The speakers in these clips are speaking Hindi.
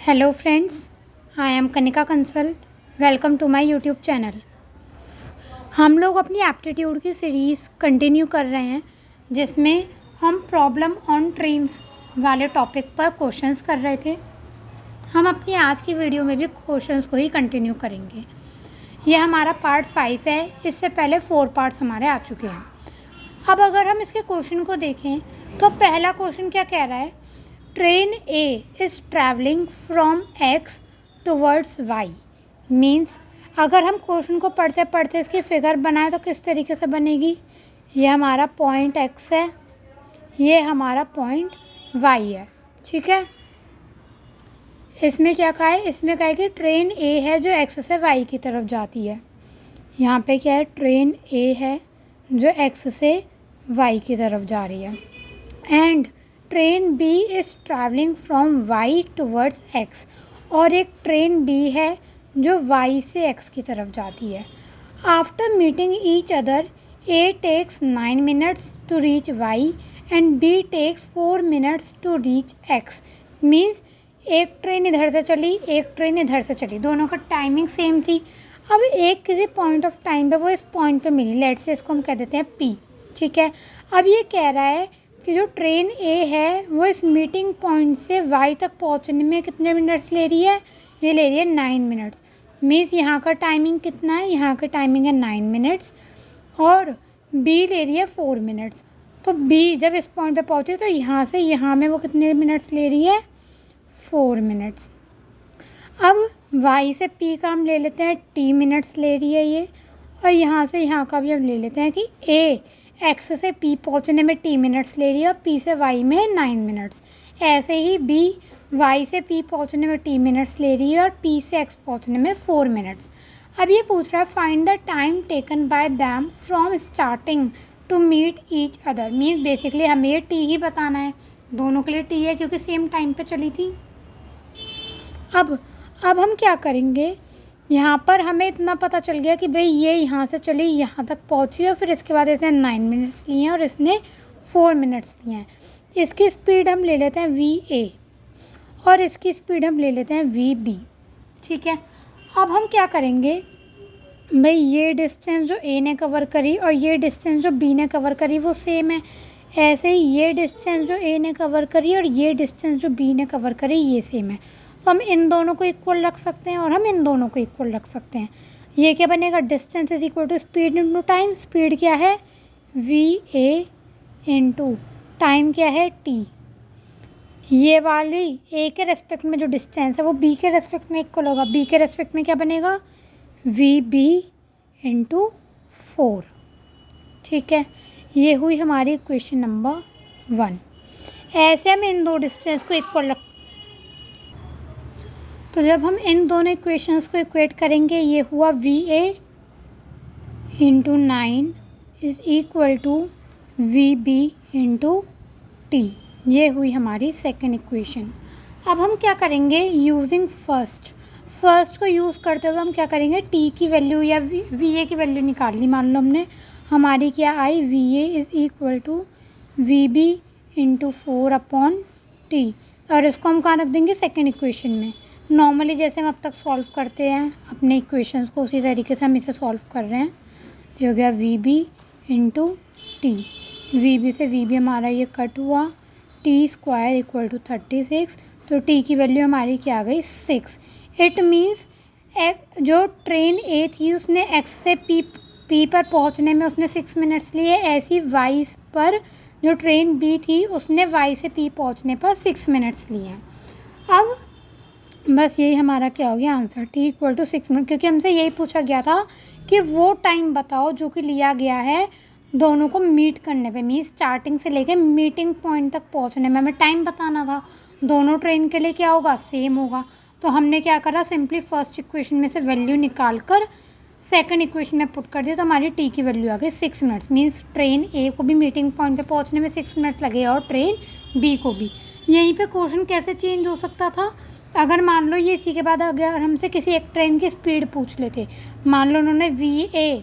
Hello friends, I am Kanika Kansal. Welcome to my YouTube channel. हम लोग अपनी एप्टीट्यूड की सीरीज़ कंटिन्यू कर रहे हैं, जिसमें हम प्रॉब्लम ऑन ट्रेन वाले टॉपिक पर क्वेश्चंस कर रहे थे। हम अपनी आज की वीडियो में भी क्वेश्चंस को ही कंटिन्यू करेंगे। यह हमारा पार्ट 5 है। इससे पहले 4 पार्ट्स हमारे आ चुके हैं। अब अगर हम इसके क्वेश्चन को देखें तो पहला क्वेश्चन क्या कह रहा है? Train A is travelling from X towards Y. Means अगर हम क्वेश्चन को पढ़ते पढ़ते इसकी फिगर बनाएं तो किस तरीके से बनेगी? ये हमारा पॉइंट एक्स है, ये हमारा पॉइंट वाई है। ठीक है, इसमें क्या कहा है? इसमें कहा है कि ट्रेन ए है जो एक्स से वाई की तरफ जाती है। यहाँ पे क्या है? ट्रेन ए है जो एक्स से वाई की तरफ जा रही है। And train B is travelling from Y towards X. और एक ट्रेन बी है जो वाई से एक्स की तरफ जाती है। After meeting each other, A takes 9 minutes to reach Y and B takes 4 minutes to reach X. Means एक ट्रेन इधर से चली, एक ट्रेन इधर से चली, दोनों का टाइमिंग सेम थी। अब एक किसी पॉइंट ऑफ टाइम पे वो इस पॉइंट पे मिली, लेट से इसको हम कह देते हैं पी। ठीक है, अब ये कह रहा है कि जो ट्रेन ए है वो इस मीटिंग पॉइंट से वाई तक पहुंचने में कितने मिनट्स ले रही है? ये ले रही है 9 मिनट्स। मीन्स यहाँ का टाइमिंग कितना है? यहाँ का टाइमिंग है 9 मिनट्स और बी ले रही है 4 मिनट्स। तो बी जब इस पॉइंट पे पहुँचे तो यहाँ से यहाँ में वो कितने मिनट्स ले रही है? 4 मिनट्स। अब वाई से पी का हम ले लेते हैं टी मिनट्स ले रही है ये, और यहाँ से यहाँ का भी हम ले लेते हैं कि ए एक्स से पी पहुँचने में टी मिनट्स ले रही है और पी से वाई में 9 मिनट्स। ऐसे ही बी वाई से पी पहुँचने में टी मिनट्स ले रही है और पी से एक्स पहुँचने में 4 मिनट्स। अब ये पूछ रहा है find the time taken by them from starting to meet each other. Means basically हमें ये टी ही बताना है, दोनों के लिए टी है क्योंकि सेम टाइम पे चली थी। अब हम क्या करेंगे? यहाँ पर हमें इतना पता चल गया कि भाई ये यहाँ से चली, यहाँ तक पहुँची और फिर इसके बाद इसने 9 मिनट्स लिए हैं और इसने 4 मिनट्स लिए हैं। इसकी स्पीड हम ले लेते हैं VA और इसकी स्पीड हम ले लेते हैं VB। ठीक है, अब हम क्या करेंगे? भाई ये डिस्टेंस जो A ने कवर करी और ये डिस्टेंस जो B ने कवर करी वो सेम है। ऐसे ही ये डिस्टेंस जो A ने कवर करी और ये डिस्टेंस जो B ने कवर करी ये सेम है। तो हम इन दोनों को इक्वल रख सकते हैं और हम इन दोनों को इक्वल रख सकते हैं। ये क्या बनेगा? Distance is equal to speed into time. Speed क्या है? VA इंटू टाइम क्या है? T। ये वाली A के रेस्पेक्ट में जो डिस्टेंस है वो B के रेस्पेक्ट में इक्वल होगा। B के रेस्पेक्ट में क्या बनेगा? VB into 4। ठीक है, ये हुई हमारी इक्वेशन नंबर 1। ऐसे हम इन दो डिस्टेंस को इक्वल रख, तो जब हम इन दोनों इक्वेशंस को इक्वेट करेंगे ये हुआ VA into 9 is equal to VB into T। ये हुई हमारी सेकेंड इक्वेशन। अब हम क्या करेंगे? यूजिंग फर्स्ट को यूज़ करते हुए हम क्या करेंगे? T की वैल्यू या VA की वैल्यू निकाल ली। मान लो हमने, हमारी क्या आई? VA is equal to VB into 4 upon T। और इसको हम कहाँ रख देंगे? सेकेंड इक्वेशन में। नॉर्मली जैसे हम अब तक सॉल्व करते हैं अपने इक्वेशंस को, उसी तरीके से हम इसे सॉल्व कर रहे हैं। ये हो गया VB इंटू T। VB से VB हमारा ये कट हुआ, T स्क्वायर इक्वल टू 36। तो T की वैल्यू हमारी क्या आ गई? 6। इट मीन्स जो ट्रेन A थी उसने X से P पर पहुंचने में उसने 6 मिनट्स लिए। ऐसी Y पर जो ट्रेन B थी उसने Y से P पहुंचने पर 6 मिनट्स लिए हैं। अब बस यही हमारा क्या हो गया answer? T equal to 6 minute, क्योंकि हमसे यही पूछा गया था कि वो टाइम बताओ जो कि लिया गया है दोनों को मीट करने पे। मीन्स स्टार्टिंग से लेके मीटिंग पॉइंट तक पहुंचने में हमें टाइम बताना था। दोनों ट्रेन के लिए क्या होगा? सेम होगा। तो हमने क्या करा? सिंपली फर्स्ट इक्वेशन में से वैल्यू निकाल कर सेकेंड इक्वेशन में पुट कर दिया, तो हमारी T की वैल्यू आ गई 6 मिनट्स। मीन्स ट्रेन A को भी मीटिंग पॉइंट पे पहुंचने में 6 मिनट्स लगे और ट्रेन B को भी। यहीं पे क्वेश्चन कैसे चेंज हो सकता था? अगर मान लो ये इसी के बाद अगर हमसे किसी एक ट्रेन की स्पीड पूछ लेते, मान लो उन्होंने VA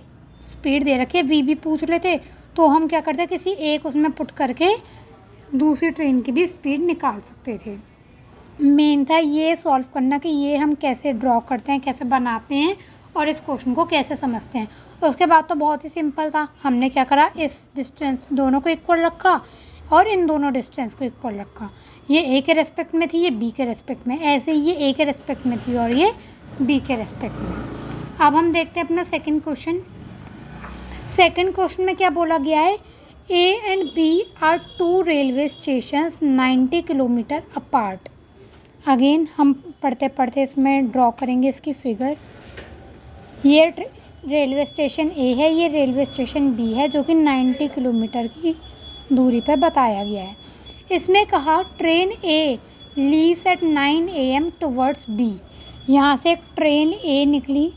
स्पीड दे रखी है, VB पूछ लेते, तो हम क्या करते? किसी एक उसमें पुट करके दूसरी ट्रेन की भी स्पीड निकाल सकते थे। मेन था ये सॉल्व करना कि ये हम कैसे ड्रॉ करते हैं, कैसे बनाते हैं और इस क्वेश्चन को कैसे समझते हैं। उसके बाद तो बहुत ही सिंपल था, हमने क्या करा, इस डिस्टेंस दोनों को इक्वल रखा और इन दोनों डिस्टेंस को इक्वल रखा। ये ए के रेस्पेक्ट में थी, ये बी के रेस्पेक्ट में, ऐसे ही ये ए के रेस्पेक्ट में थी और ये बी के रेस्पेक्ट में। अब हम देखते हैं अपना सेकंड क्वेश्चन। सेकंड क्वेश्चन में क्या बोला गया है, A and B are two railway stations 90 kilometre apart. Again हम पढ़ते पढ़ते इसमें ड्रॉ करेंगे इसकी फिगर। ये रेलवे स्टेशन ए है, ये रेलवे स्टेशन बी है, जो कि 90 किलोमीटर की दूरी पर बताया गया है। इसमें कहा train A leaves at 9 AM towards B. यहाँ से एक ट्रेन ए निकली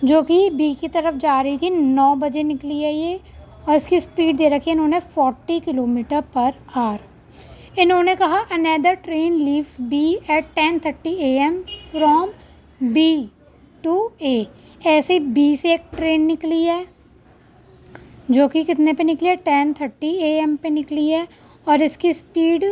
जो कि बी की तरफ जा रही थी, 9 बजे निकली है ये, और इसकी स्पीड दे रखी है इन्होंने 40 किलोमीटर पर आवर। इन्होंने कहा another train leaves B at 10:30 AM from B to A. ऐसे बी से एक ट्रेन निकली है जो कि कितने पे निकली है, 10:30 AM पे निकली है, और इसकी स्पीड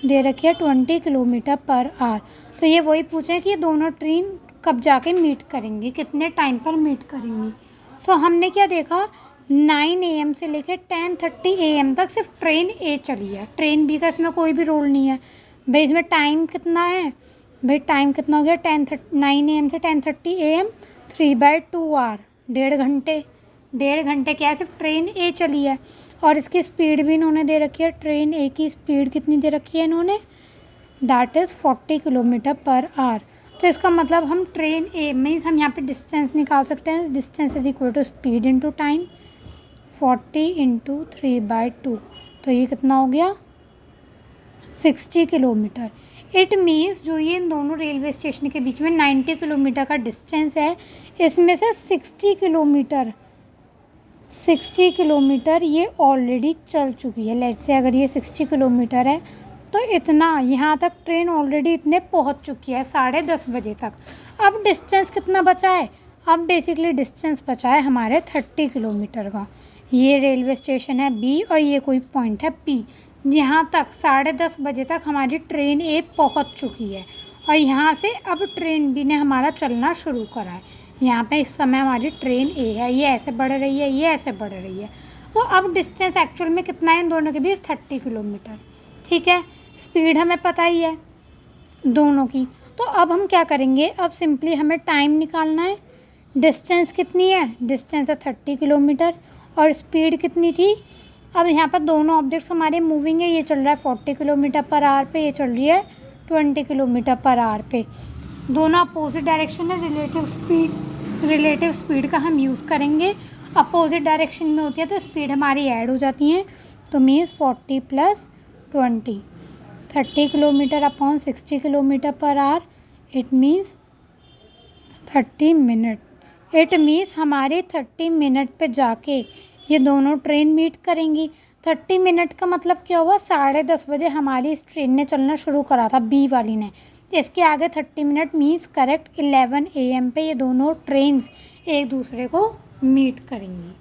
दे रखी है 20 किलोमीटर पर आवर। तो ये वही पूछे कि ये दोनों ट्रेन कब जाके मीट करेंगी, कितने टाइम पर मीट करेंगी। तो हमने क्या देखा, 9 AM से लेकर 10:30 AM तक सिर्फ ट्रेन ए चली है, ट्रेन बी का इसमें कोई भी रोल नहीं है। भाई इसमें टाइम कितना है, भाई टाइम कितना हो गया, 9 AM से 10:30 AM 3/2 आवर, 1.5 घंटे क्या है, सिर्फ ट्रेन ए चली है। और इसकी स्पीड भी इन्होंने दे रखी है, ट्रेन ए की स्पीड कितनी दे रखी है इन्होंने, that is 40 kilometre per hour. तो इसका मतलब हम ट्रेन ए मीन्स हम यहाँ पे डिस्टेंस निकाल सकते हैं, distance is equal to speed into time, 40 × 3/2, तो ये कितना हो गया, 60 किलोमीटर। इट मीन्स जो ये इन दोनों रेलवे स्टेशन के बीच में 90 किलोमीटर का डिस्टेंस है, इसमें से 60 किलोमीटर ये ऑलरेडी चल चुकी है। लेट्स से अगर ये 60 किलोमीटर है तो इतना यहाँ तक ट्रेन ऑलरेडी इतने पहुँच चुकी है 10:30 बजे तक। अब डिस्टेंस कितना बचा है, अब बेसिकली डिस्टेंस बचा है हमारे 30 किलोमीटर का। ये रेलवे स्टेशन है बी और ये कोई पॉइंट है पी, यहाँ तक 10:30 बजे तक हमारी ट्रेन ए पहुँच चुकी है, और यहाँ से अब ट्रेन बी ने हमारा चलना शुरू करा है। यहाँ पे इस समय हमारी ट्रेन ए है, ये ऐसे बढ़ रही है, ये ऐसे बढ़ रही है। तो अब डिस्टेंस एक्चुअल में कितना है इन दोनों के बीच, 30 किलोमीटर। ठीक है, स्पीड हमें पता ही है दोनों की। तो अब हम क्या करेंगे, अब सिंपली हमें टाइम निकालना है। डिस्टेंस कितनी है, डिस्टेंस है 30 किलोमीटर, और स्पीड कितनी थी। अब यहाँ पर दोनों ऑब्जेक्ट्स हमारे मूविंग है, ये चल रहा है 40 किलोमीटर पर आवर पे, ये चल रही है 20 किलोमीटर पर आवर पे। दोनों अपोजिट डायरेक्शन है, रिलेटिव स्पीड का हम यूज़ करेंगे। अपोजिट डायरेक्शन में होती है तो स्पीड हमारी ऐड हो जाती है, तो means 40 + 20, 30 kilometre upon 60 kilometre per hour, it means 30 minute. It means हमारे 30 मिनट पे जाके ये दोनों ट्रेन मीट करेंगी। 30 मिनट का मतलब क्या हुआ, 10:30 बजे हमारी इस ट्रेन ने चलना शुरू करा था बी वाली ने, इसके आगे 30 मिनट मीन्स करेक्ट 11 AM पे ये दोनों ट्रेन्स एक दूसरे को मीट करेंगी।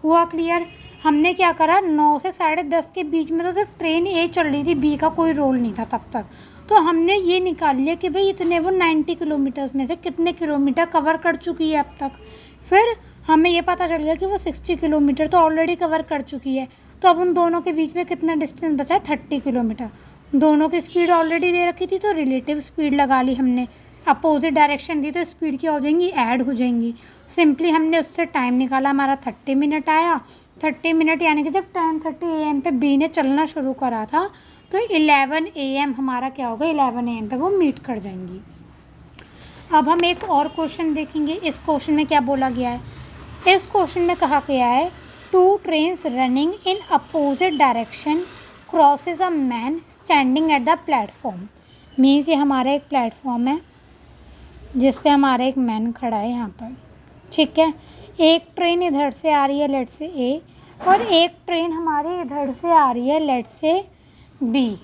हुआ क्लियर। हमने क्या करा, 9 से 10:30 के बीच में तो सिर्फ ट्रेन ए चल रही थी, बी का कोई रोल नहीं था तब तक। तो हमने ये निकाल लिया कि भाई इतने वो 90 किलोमीटर में से कितने किलोमीटर कवर कर चुकी है अब तक। फिर हमें ये पता चल गया कि वो 60 किलोमीटर तो ऑलरेडी कवर कर चुकी है। तो अब उन दोनों के बीच में कितना डिस्टेंस बचा है, 30 किलोमीटर। दोनों की स्पीड ऑलरेडी दे रखी थी तो रिलेटिव स्पीड लगा ली हमने। अपोजिट डायरेक्शन दी तो स्पीड क्या हो जाएंगी, ऐड हो जाएंगी। सिंपली हमने उससे टाइम निकाला, हमारा 30 मिनट आया। 30 मिनट यानी कि जब 10:30 AM पे बी ने चलना शुरू करा था तो 11 AM हमारा क्या होगा, 11 AM पे वो मीट कर जाएंगी। अब हम एक और क्वेश्चन देखेंगे। इस क्वेश्चन में क्या बोला गया है, इस क्वेश्चन में कहा गया है 2 trains running in opposite direction crosses a man standing at the platform. Means ये हमारा एक प्लेटफॉर्म है जिस पे हमारा एक मैन खड़ा है यहाँ पर। ठीक है, एक ट्रेन इधर से आ रही है लेट से ए, और एक ट्रेन हमारे इधर से आ रही है लेट से बी।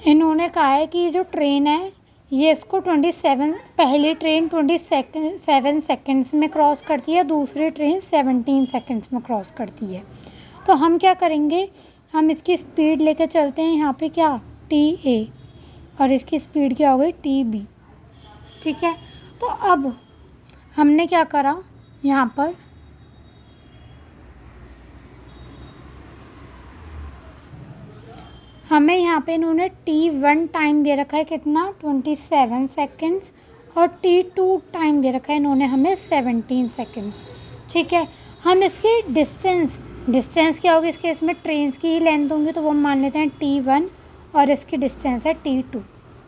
इन्होंने कहा है कि जो ट्रेन है ये इसको 27 पहली ट्रेन 27 सेकेंड्स में क्रॉस करती है, दूसरी ट्रेन 17 सेकेंड्स में क्रॉस करती है। तो हम क्या करेंगे, हम इसकी स्पीड लेके चलते हैं यहाँ पे क्या, टी ए, और इसकी स्पीड क्या हो गई, टी बी। ठीक है, तो अब हमने क्या करा, यहाँ पर हमें यहाँ पे इन्होंने T1 टाइम दे रखा है कितना, 27 सेकेंड्स, और T2 टाइम दे रखा है इन्होंने हमें 17 सेकेंड्स। ठीक है, हम इसकी डिस्टेंस क्या होगी, इसके इसमें ट्रेन्स की ही लेंथ होंगी, तो वो हम मान लेते हैं T1 और इसकी डिस्टेंस है T2।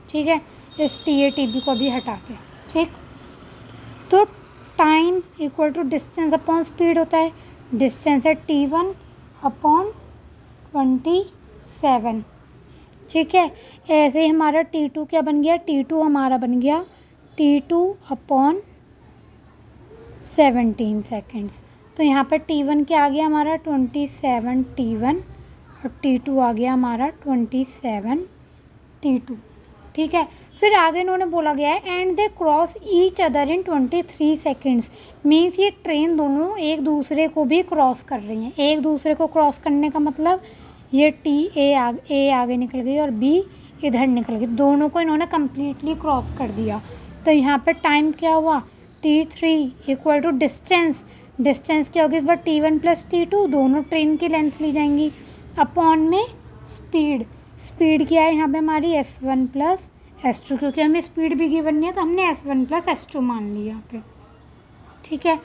ठीक है, इस TA TB को भी हटाते हैं। ठीक, तो time equal to distance upon speed होता है, डिस्टेंस है T1 अपॉन 27। ठीक है, ऐसे ही हमारा T2 क्या बन गया, T2 हमारा बन गया T2 अपॉन 17 सेकेंड्स। तो यहाँ पर T1 क्या आ गया हमारा 27 T1 और T2 आ गया हमारा 27 T2। ठीक है, फिर आगे इन्होंने बोला गया है and they cross each other in 23 seconds. Means ये ट्रेन दोनों एक दूसरे को भी क्रॉस कर रही हैं। एक दूसरे को क्रॉस करने का मतलब ये ए आगे निकल गई और बी इधर निकल गई, दोनों को इन्होंने कम्प्लीटली क्रॉस कर दिया। तो यहाँ पर टाइम क्या हुआ, T3 इक्वल टू डिस्टेंस क्या होगी इस बार, T1 प्लस T2, दोनों ट्रेन की लेंथ ली जाएंगी, अपॉन में स्पीड क्या है यहाँ पे हमारी S1 प्लस S2, क्योंकि हमें स्पीड भी गिवन नहीं है तो हमने S1 प्लस S2 मान लिया यहाँ पे। ठीक है,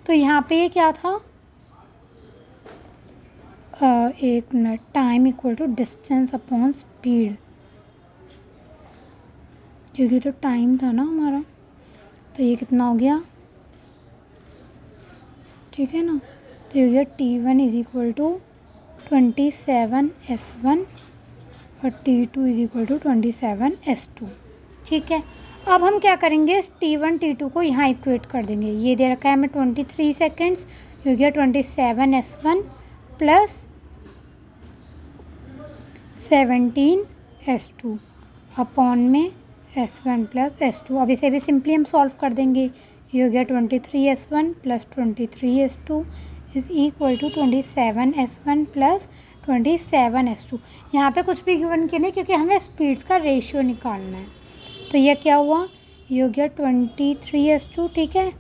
तो यहाँ पे ये क्या था, एक minute, time equal to distance upon speed, क्योंकि तो टाइम था ना हमारा, तो ये कितना हो गया, ठीक है ना, तो ये हो गया T1 is equal to 27 S1 और T2 is equal to 27 S2। ठीक है, अब हम क्या करेंगे, इस T1 T2 को यहाँ इक्वेट कर देंगे। ये दे रखा है हमें 23 सेकेंड्स, ये हो गया 27 S1 प्लस 17 S2 अपॉन में S1 प्लस S2। अब इसे भी सिंपली हम सॉल्व कर देंगे। ये हो गया 23 S1 plus 23 S2 is equal to 27 S1 plus 27 S2। यहाँ पे कुछ भी गिवन के नहीं, क्योंकि हमें स्पीड्स का रेशियो निकालना है। तो ये क्या हुआ, ये हो गया 23 S2। ठीक है,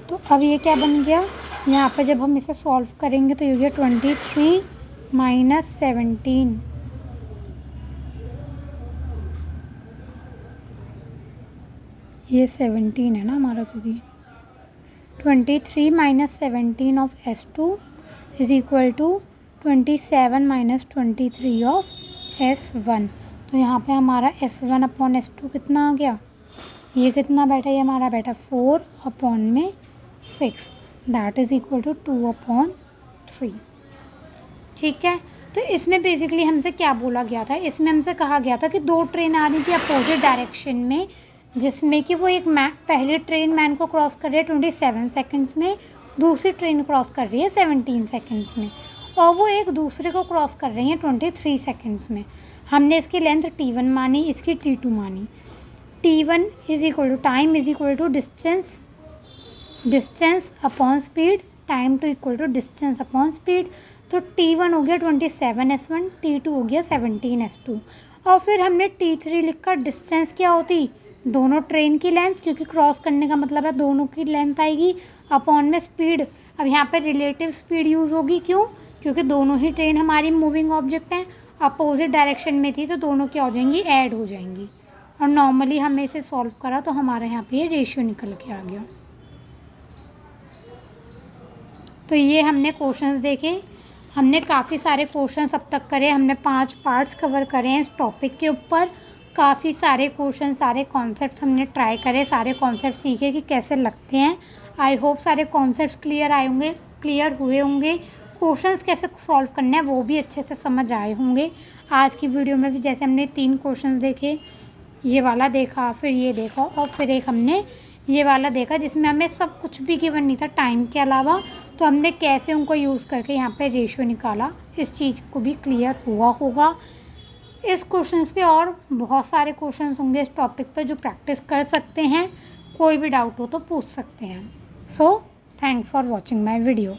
तो अब ये क्या बन गया, यहाँ पे जब हम इसे सॉल्व करेंगे तो ये हो गया 23 माइनस 17, ये 17 है ना हमारा, क्योंकि 23 minus 17 of S2 is equal to 27 minus 23 of S1। तो यहाँ पे हमारा S1 अपॉन S2 कितना आ गया, ये कितना बैठा, ये हमारा बैठा 4 अपॉन में 6, that is equal to 2 upon 3। ठीक है, तो इसमें बेसिकली हमसे क्या बोला गया था, इसमें हमसे कहा गया था कि दो ट्रेन आ रही थी अपोजिट डायरेक्शन में, जिसमें कि वो एक पहली ट्रेन मैन को क्रॉस कर रही है 27 सेकंड्स में, दूसरी ट्रेन क्रॉस कर रही है 17 सेकंड्स में, और वो एक दूसरे को क्रॉस कर रही हैं 23 सेकंड्स में। हमने इसकी लेंथ T1 मानी, इसकी T2 मानी। T1 is equal to time is equal to distance upon speed, time to equal to distance upon speed. तो T1 हो गया 27 S1, T2 हो गया 17 S2, और फिर हमने T3 लिखकर डिस्टेंस क्या होती, दोनों ट्रेन की लेंथ, क्योंकि क्रॉस करने का मतलब है दोनों की लेंथ आएगी, अपॉन में स्पीड। अब यहाँ पे रिलेटिव स्पीड यूज़ होगी, क्यों, क्योंकि दोनों ही ट्रेन हमारी मूविंग ऑब्जेक्ट हैं, अपोजिट डायरेक्शन में थी, तो दोनों क्या हो जाएंगी, ऐड हो जाएंगी। और नॉर्मली हमने इसे सॉल्व करा तो हमारे यहाँ पे ये रेशियो निकल के आ गया। तो ये हमने क्वेश्चंस देखे, हमने काफ़ी सारे क्वेश्चंस अब तक करे, हमने 5 पार्ट्स कवर करे हैं इस टॉपिक के ऊपर। काफ़ी सारे क्वेश्चन, सारे कॉन्सेप्ट्स हमने ट्राई करे, सारे कॉन्सेप्ट सीखे कि कैसे लगते हैं। आई होप सारे कॉन्सेप्ट्स क्लियर हुए होंगे, क्वेश्चंस कैसे सॉल्व करने हैं वो भी अच्छे से समझ आए होंगे। आज की वीडियो में भी जैसे हमने 3 क्वेश्चन देखे, ये वाला देखा, फिर ये देखा, और फिर एक हमने ये वाला देखा जिसमें हमें सब कुछ भी गिवन नहीं था टाइम के अलावा, तो हमने कैसे उनको यूज़ करके यहाँ पे रेशियो निकाला, इस चीज़ को भी क्लियर हुआ होगा। इस क्वेश्चंस पे और बहुत सारे क्वेश्चंस होंगे इस टॉपिक पे जो प्रैक्टिस कर सकते हैं, कोई भी डाउट हो तो पूछ सकते हैं। So thanks for watching my video.